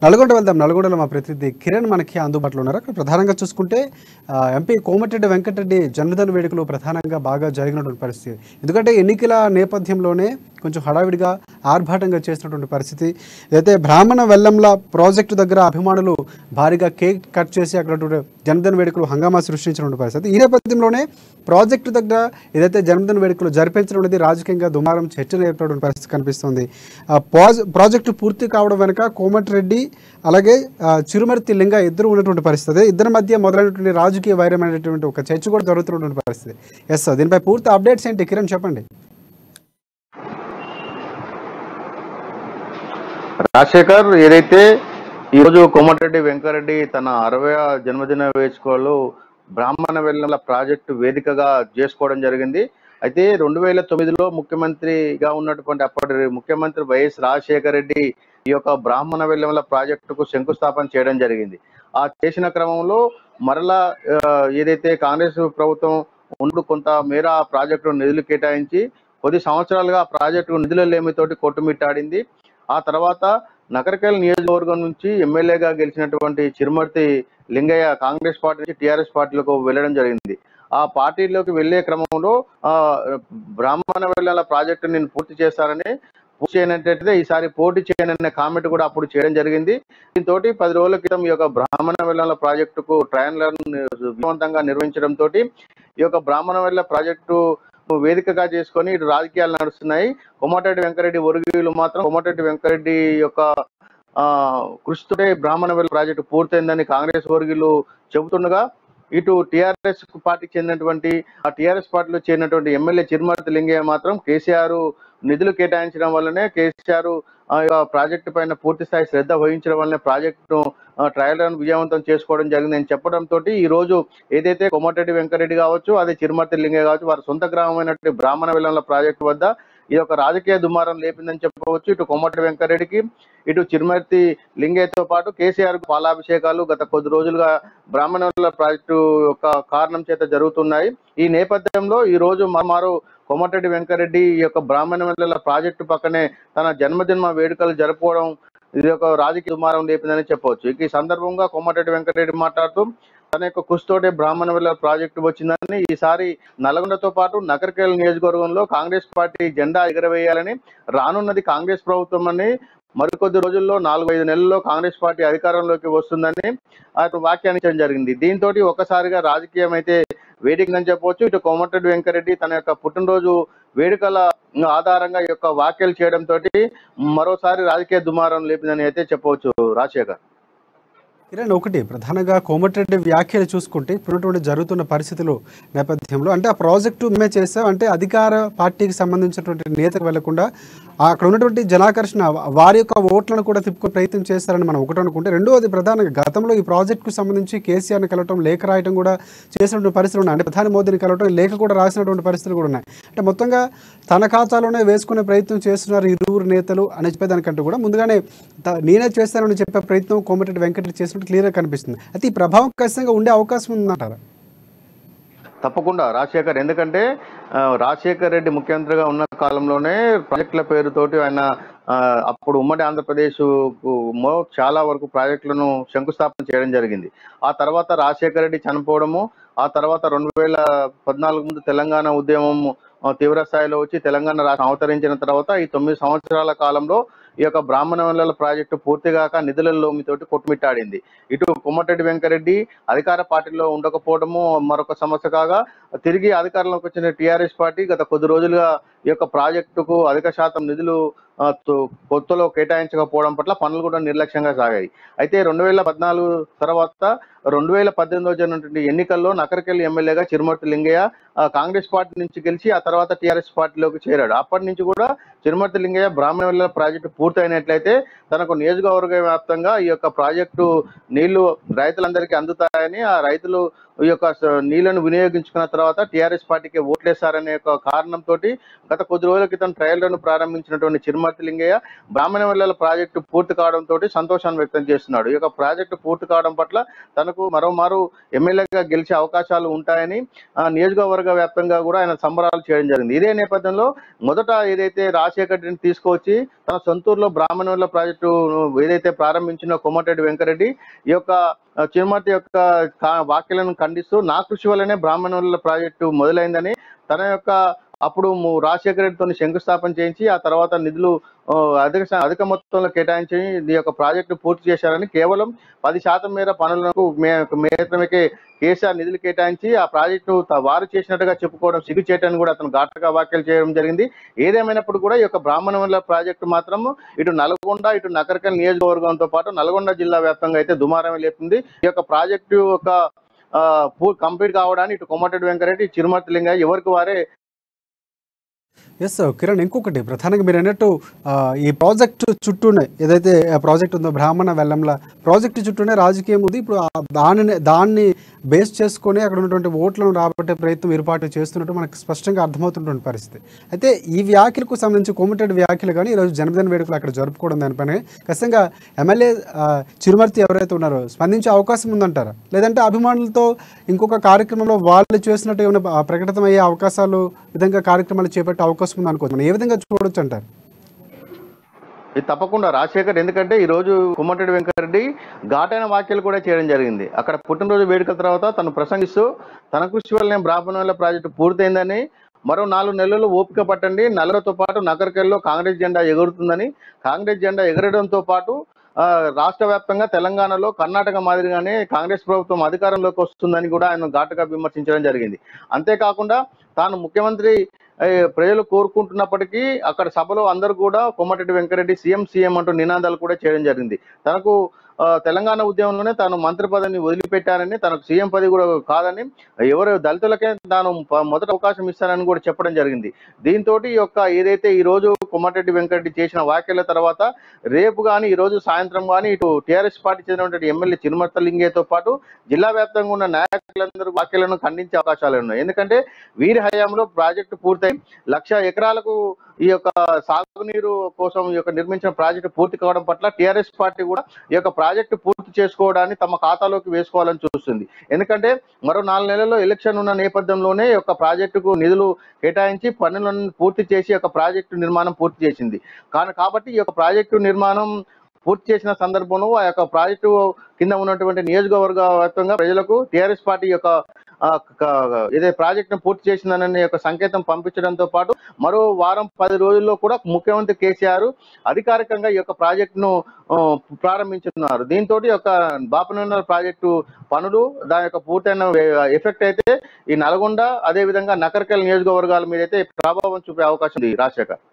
నల్గొండ వెళ్దాం. నల్గొండలో మా ప్రతినిధి కిరణ్ మనకి అందుబాటులో ఉన్నారు. అక్కడ ప్రధానంగా చూసుకుంటే ఎంపీ కోమటిరెడ్డి వెంకటరెడ్డి జన్మదిన వేడుకలు ప్రధానంగా బాగా జరిగినటువంటి పరిస్థితి. ఎందుకంటే ఎన్నికల నేపథ్యంలోనే కొంచెం హడావిడిగా ఆర్భాటంగా చేసినటువంటి పరిస్థితి. ఏదైతే బ్రాహ్మణ వెల్లంల ప్రాజెక్టు దగ్గర అభిమానులు భారీగా కేక్ కట్ చేసి అక్కడ జన్మదిన వేడుకలు హంగామా సృష్టించినటువంటి పరిస్థితి. ఈ నేపథ్యంలోనే ప్రాజెక్టు దగ్గర ఏదైతే జన్మదిన వేడుకలు జరిపించడం అనేది రాజకీయంగా దుమారం చర్చ నేర్పేటువంటి పరిస్థితి కనిపిస్తుంది. ప్రాజెక్టు పూర్తి కావడం వెనుక కోమటిరెడ్డి అలాగే చిరుమర్తి లింగ ఇద్దరు ఉన్నటువంటి పరిస్థితి. ఇద్దరి మధ్య మొదలైనటువంటి రాజకీయ వైరమైనటువంటి ఒక చర్చ కూడా జరుగుతున్నటువంటి పరిస్థితి. ఎస్ సార్, దీనిపై పూర్తి అప్డేట్స్ ఏంటి కిరణ్ చెప్పండి. రాజశేఖర్, ఏదైతే ఈరోజు కోమటిరెడ్డి వెంకరెడ్డి తన 60వ జన్మదిన వేడుకలు బ్రాహ్మణ వెల్లంల ప్రాజెక్టు వేదికగా చేసుకోవడం జరిగింది. అయితే 2009లో ముఖ్యమంత్రిగా ఉన్నటువంటి అప్పటి ముఖ్యమంత్రి వైఎస్ రాజశేఖర రెడ్డి ఈ యొక్క బ్రాహ్మణ వెల్లంల ప్రాజెక్టుకు శంకుస్థాపన చేయడం జరిగింది. ఆ చేసిన క్రమంలో మరలా ఏదైతే కాంగ్రెస్ ప్రభుత్వం ఉండు కొంత మేర ఆ ప్రాజెక్టు నిధులు కేటాయించి కొద్ది సంవత్సరాలుగా ఆ ప్రాజెక్టు నిధుల లేమితోటి కొట్టుమిట్టాడింది. ఆ తర్వాత నకరికల్ నియోజకవర్గం నుంచి ఎమ్మెల్యేగా గెలిచినటువంటి చిరుమర్తి లింగయ్య కాంగ్రెస్ పార్టీ నుంచి టీఆర్ఎస్ పార్టీలోకి వెళ్ళడం జరిగింది. ఆ పార్టీలోకి వెళ్లే క్రమంలో బ్రాహ్మణ వెల్లంల ప్రాజెక్టు నేను పూర్తి చేస్తానని, పూర్తి చేయనట్టయితే ఈసారి పోటీ చేయననే కామెంట్ కూడా అప్పుడు చేయడం జరిగింది. దీంతో 10 రోజుల క్రితం ఈ యొక్క బ్రాహ్మణ వెల్లంల ప్రాజెక్టుకు ట్రయల్ రన్ విజయవంతంగా నిర్వహించడంతో ఈ యొక్క బ్రాహ్మణ వెల్ల ప్రాజెక్టు వేదికగా చేసుకొని ఇటు రాజకీయాలు నడుస్తున్నాయి. కోమటిరెడ్డి వెంకరెడ్డి వర్గీయులు మాత్రం కోమటిరెడ్డి వెంకరెడ్డి యొక్క కృషితోటే బ్రాహ్మణ వెల్ల ప్రాజెక్టు పూర్తయిందని కాంగ్రెస్ వర్గీయులు చెబుతుండగా, ఇటు టీఆర్ఎస్ పార్టీకి చెందినటువంటి ఆ టీఆర్ఎస్ పార్టీలో చేరినటువంటి ఎమ్మెల్యే చిరుమర్తి లింగయ్య మాత్రం కేసీఆర్ నిధులు కేటాయించడం వల్లనే, కేసీఆర్ ప్రాజెక్టు పైన పూర్తి స్థాయి శ్రద్ధ వహించడం వల్లనే ప్రాజెక్టును ట్రయల్ రన్ విజయవంతం చేసుకోవడం జరిగిందని చెప్పడంతో ఈ రోజు ఏదైతే కోమటిరెడ్డి వెంకరెడ్డి కావచ్చు, అదే చిరుమర్తి లింగయ్య కావచ్చు, వారి సొంత గ్రామమైనటువంటి బ్రాహ్మణ వెల్లంల ప్రాజెక్టు వద్ద ఈ యొక్క రాజకీయ దుమారం లేపిందని చెప్పవచ్చు. ఇటు కోమటిరెడ్డి వెంకరెడ్డికి, ఇటు చిరుమర్తి లింగయ్యతో పాటు కేసీఆర్ పాలాభిషేకాలు గత కొద్ది రోజులుగా బ్రాహ్మణ వెల్లంల ప్రాజెక్టు యొక్క కారణం చేత జరుగుతున్నాయి. ఈ నేపథ్యంలో ఈ రోజు మరో కోమటిరెడ్డి వెంకరెడ్డి ఈ యొక్క బ్రాహ్మణ వెల్లంల ప్రాజెక్టు పక్కనే తన జన్మదిన వేడుకలు జరుపుకోవడం ఇది ఒక రాజకీయ దుమారం లేపిందని చెప్పవచ్చు. ఈ సందర్భంగా కోమటిరెడ్డి వెంకరెడ్డి మాట్లాడుతూ తన యొక్క కృషితోటే బ్రాహ్మణ వెల్లంల ప్రాజెక్టు వచ్చిందని, ఈసారి నల్గొండతో పాటు నకరికల్ నియోజకవర్గంలో కాంగ్రెస్ పార్టీ జెండా ఎగరవేయాలని, రానున్నది కాంగ్రెస్ ప్రభుత్వం అని, మరికొద్ది రోజుల్లో 4-5 నెలల్లో కాంగ్రెస్ పార్టీ అధికారంలోకి వస్తుందని ఆయన వ్యాఖ్యానించడం జరిగింది. దీంతో ఒక్కసారిగా రాజకీయం అయితే వేదికని చెప్పవచ్చు. ఇటు కోమటిరెడ్డి వెంకరెడ్డి తన యొక్క పుట్టినరోజు వేడుకల ఆధారంగా ఈ యొక్క వ్యాఖ్యలు చేయడంతో మరోసారి రాజకీయ దుమారం లేపిందని అయితే చెప్పవచ్చు. రాజశేఖర్, కిరణ్, ఒకటి ప్రధానంగా కోమటిరెడ్డి వ్యాఖ్యలు చూసుకుంటే ఇప్పుడున్నటువంటి జరుగుతున్న పరిస్థితులు నేపథ్యంలో అంటే ఆ ప్రాజెక్టు మేమే చేస్తాం అంటే అధికార పార్టీకి సంబంధించినటువంటి నేతకు వెళ్లకుండా అక్కడ ఉన్నటువంటి జనాకర్షణ వారి యొక్క ఓట్లను కూడా తిప్పుకునే ప్రయత్నం చేస్తారని మనం ఒకటి అనుకుంటే, రెండవది ప్రధానంగా గతంలో ఈ ప్రాజెక్టుకు సంబంధించి కేసీఆర్ని కలవటం, లేఖ రాయటం కూడా చేసినటువంటి పరిస్థితులు ఉన్నాయి. అంటే ప్రధాని మోదీని కలవటం, లేఖ కూడా రాసినటువంటి పరిస్థితులు కూడా ఉన్నాయి. అంటే మొత్తంగా తన ఖాతాలోనే వేసుకునే ప్రయత్నం చేస్తున్నారు ఇరువురు నేతలు అని చెప్పేదానికంటూ కూడా ముందుగానే నేనే చేస్తానని చెప్పే ప్రయత్నం కోమటిరెడ్డి వెంకటరెడ్డి చేసినట్టు క్లియర్గా కనిపిస్తుంది. అయితే ఈ ప్రభావం ఖచ్చితంగా ఉండే అవకాశం ఉందంటారా? తప్పకుండా రాజశేఖర్, ఎందుకంటే రాజశేఖర్ రెడ్డి ముఖ్యమంత్రిగా ఉన్న కాలంలోనే ప్రాజెక్టుల పేరుతోటి ఆయన అప్పుడు ఉమ్మడి ఆంధ్రప్రదేశ్ చాలా వరకు ప్రాజెక్టులను శంకుస్థాపన చేయడం జరిగింది. ఆ తర్వాత రాజశేఖర్ రెడ్డి చనిపోవడము, ఆ తర్వాత 2014 ముందు తెలంగాణ ఉద్యమం తీవ్ర స్థాయిలో వచ్చి తెలంగాణ రాష్ట్రం అవతరించిన తర్వాత ఈ 9 సంవత్సరాల కాలంలో ఈ యొక్క బ్రాహ్మణ వెల్లంల ప్రాజెక్టు పూర్తిగాక నిధుల లోమితోటి కొట్టుమిట్టాడింది. ఇటు కోమటిరెడ్డి వెంకరెడ్డి అధికార పార్టీలో ఉండకపోవడము మరొక సమస్య కాగా, తిరిగి అధికారంలోకి వచ్చిన టీఆర్ఎస్ పార్టీ గత కొద్ది రోజులుగా ఈ యొక్క ప్రాజెక్టుకు అధిక శాతం నిధులు కొత్తలో కేటాయించకపోవడం పట్ల పనులు కూడా నిర్లక్ష్యంగా సాగాయి. అయితే 2014 తర్వాత 2018లో జరిగినటువంటి ఎన్నికల్లో నకరికల్ ఎమ్మెల్యేగా చిరుమర్తి లింగయ్య కాంగ్రెస్ పార్టీ నుంచి గెలిచి ఆ తర్వాత టీఆర్ఎస్ పార్టీలోకి చేరాడు. అప్పటి నుంచి కూడా చిరుమర్తి లింగయ్య బ్రాహ్మణ వెల్లంల ప్రాజెక్టు పూర్తయినట్లయితే తనకు నియోజకవర్గ వ్యాప్తంగా ఈ యొక్క ప్రాజెక్టు నీళ్లు రైతులందరికీ అందుతాయని, ఆ రైతులు ఈ యొక్క నీళ్లను వినియోగించుకున్న తర్వాత టీఆర్ఎస్ పార్టీకి ఓట్లేశారనే ఒక కారణంతో గత కొద్ది రోజుల క్రితం ట్రయల్ రన్ ప్రారంభించినటువంటి చిరుమర్తి లింగయ్య బ్రాహ్మణవెల్లాల ప్రాజెక్టు పూర్తి కావడంతో సంతోషాన్ని వ్యక్తం చేస్తున్నాడు. ఈ యొక్క ప్రాజెక్టు పూర్తి కావడం పట్ల తనకు మరోమారు ఎమ్మెల్యేగా గెలిచే అవకాశాలు ఉంటాయని నియోజకవర్గ వ్యాప్తంగా కూడా ఆయన సంబరాలు చేయడం జరిగింది. ఇదే నేపథ్యంలో మొదట ఏదైతే రాజశేఖర రెడ్డిని తీసుకొచ్చి తన సొంతూరులో బ్రాహ్మణవెల్ల ప్రాజెక్టు ఏదైతే ప్రారంభించిన కోమటిరెడ్డి వెంకరెడ్డి ఈ యొక్క చిరుమర్తి యొక్క వ్యాఖ్యలను ఖండిస్తూ నా కృషి వల్లనే బ్రాహ్మణవెల్ల ప్రాజెక్టు మొదలైందని తన యొక్క అప్పుడు రాజశేఖర రెడ్డితో శంకుస్థాపన చేయించి ఆ తర్వాత నిధులు అధిక మొత్తంలో కేటాయించి ఈ యొక్క ప్రాజెక్టు పూర్తి చేశారని కేవలం 10% మేర పనులకు మాత్రమే కేసీఆర్ నిధులు కేటాయించి ఆ ప్రాజెక్టు వారు చేసినట్టుగా చెప్పుకోవడం సిగ్గుచేటని కూడా అతను ఘాటుగా వ్యాఖ్యలు చేయడం జరిగింది. ఏదేమైనప్పుడు కూడా ఈ యొక్క బ్రాహ్మణవెల్ల ప్రాజెక్టు మాత్రం ఇటు నల్గొండ ఇటు నకరికల్ నియోజకవర్గంతో పాటు నల్గొండ జిల్లా వ్యాప్తంగా అయితే దుమారమే లేపుతుంది. ఈ యొక్క ప్రాజెక్టు ఒక కంప్లీట్ కావడానికి ఇటు కోమటిరెడ్డి వెంకరెడ్డి చిరుమర్తి లింగయ్య ఎవరికి వారే. ఎస్ కిరణ్, ఇంకొకటి ప్రధానంగా మీరు అన్నట్టు ఈ ప్రాజెక్టు చుట్టూనే ఏదైతే ప్రాజెక్ట్ ఉందో బ్రాహ్మణ వెల్లంల ప్రాజెక్టు చుట్టూనే రాజకీయం ఉంది. ఇప్పుడు దాన్ని బేస్ చేసుకొని అక్కడ ఉన్నటువంటి ఓట్లను రాబట్టే ప్రయత్నం ఏర్పాటు చేస్తున్నట్టు మనకు స్పష్టంగా అర్థమవుతున్నటువంటి పరిస్థితి. అయితే ఈ వ్యాఖ్యలకు సంబంధించి కోమటిరెడ్డి వ్యాఖ్యలు కానీ ఈరోజు జన్మదిన వేడుకలు అక్కడ జరుపుకోవడం దానిపైన ఖచ్చితంగా ఎమ్మెల్యే చిరుమర్తి ఎవరైతే ఉన్నారో స్పందించే అవకాశం ఉందంటారా, లేదంటే అభిమానులతో ఇంకొక కార్యక్రమంలో వాళ్ళు చేసినట్టు ఏమైనా ప్రకటితమయ్యే అవకాశాలు విధంగా కార్యక్రమాలు చేపట్టే అవకాశం ఉందనుకోవచ్చు, మనం ఏ విధంగా చూడొచ్చు అంటారు? ఇది తప్పకుండా రాజశేఖర్, ఎందుకంటే ఈ రోజు కోమటిరెడ్డి వెంకరెడ్డి ఘాటైన వ్యాఖ్యలు కూడా చేయడం జరిగింది. అక్కడ పుట్టినరోజు వేడుకల తర్వాత తను ప్రసంగిస్తూ తన కృషి వల్లనే బ్రాహ్మణవెల్ల ప్రాజెక్టు పూర్తయిందని, మరో 4 నెలలు ఓపిక పట్టండి, నల్లతో పాటు నగరికల్లో కాంగ్రెస్ జెండా ఎగురుతుందని, కాంగ్రెస్ జెండా ఎగరడంతో పాటు రాష్ట్ర వ్యాప్తంగా తెలంగాణలో కర్ణాటక మాదిరిగానే కాంగ్రెస్ ప్రభుత్వం అధికారంలోకి వస్తుందని కూడా ఆయన ఘాటుగా విమర్శించడం జరిగింది. అంతేకాకుండా తాను ముఖ్యమంత్రి ప్రజలు కోరుకుంటున్నప్పటికీ అక్కడ సభలో అందరూ కూడా కోమటిరెడ్డి వెంకరెడ్డి సీఎం అంటూ నినాదాలు కూడా చేయడం జరిగింది. తనకు తెలంగాణ ఉద్యమంలోనే తాను మంత్రి పదవిని వదిలిపెట్టానని, తనకు సీఎం పదవి కూడా కాదని, ఎవరు దళితులకే తాను మొదట అవకాశం ఇస్తానని కూడా చెప్పడం జరిగింది. దీంతో ఈ యొక్క ఏదైతే ఈ రోజు కోమటిరెడ్డి వెంకరెడ్డి చేసిన వ్యాఖ్యల తర్వాత రేపు కానీ ఈ రోజు సాయంత్రం కానీ ఇటు టీఆర్ఎస్ పార్టీ చెందినటువంటి ఎమ్మెల్యే చిరుమర్తి లింగయ్యతో పాటు జిల్లా వ్యాప్తంగా ఉన్న నాయకులందరూ వ్యాఖ్యలను ఖండించే అవకాశాలు ఉన్నాయి. ఎందుకంటే వీరి హయాంలో ప్రాజెక్టు పూర్తయి 1,00,000 ఎకరాలకు ఈ యొక్క సాగునీరు కోసం ఈ యొక్క నిర్మించిన ప్రాజెక్టు పూర్తి కావడం పట్ల టీఆర్ఎస్ పార్టీ కూడా ఈ యొక్క ప్రాజెక్టు పూర్తి చేసుకోవడాన్ని తమ ఖాతాలోకి వేసుకోవాలని చూస్తుంది. ఎందుకంటే మరో 4 నెలల్లో ఎలక్షన్ ఉన్న నేపథ్యంలోనే ఈ యొక్క ప్రాజెక్టుకు నిధులు కేటాయించి పనులను పూర్తి చేసి యొక్క ప్రాజెక్టు నిర్మాణం పూర్తి చేసింది. కాబట్టి ఈ యొక్క ప్రాజెక్టు నిర్మాణం పూర్తి చేసిన సందర్భంలో ఆ యొక్క ప్రాజెక్టు కింద ఉన్నటువంటి నియోజకవర్గ వ్యాప్తంగా ప్రజలకు టీఆర్ఎస్ పార్టీ యొక్క ఏదైతే ప్రాజెక్టును పూర్తి చేసిందనే యొక్క సంకేతం పంపించడంతో పాటు మరో వారం 10 రోజుల్లో కూడా ముఖ్యమంత్రి కేసీఆర్ అధికారికంగా ఈ యొక్క ప్రాజెక్టును ప్రారంభించున్నారు. దీంతో యొక్క బాపనవెల్ల ప్రాజెక్టు పనులు దాని యొక్క పూర్తయిన ఎఫెక్ట్ అయితే ఈ నల్గొండ అదేవిధంగా నకరికల్ నియోజకవర్గాల మీద అయితే ప్రభావం చూపే అవకాశం ఉంది రాజశేఖర్.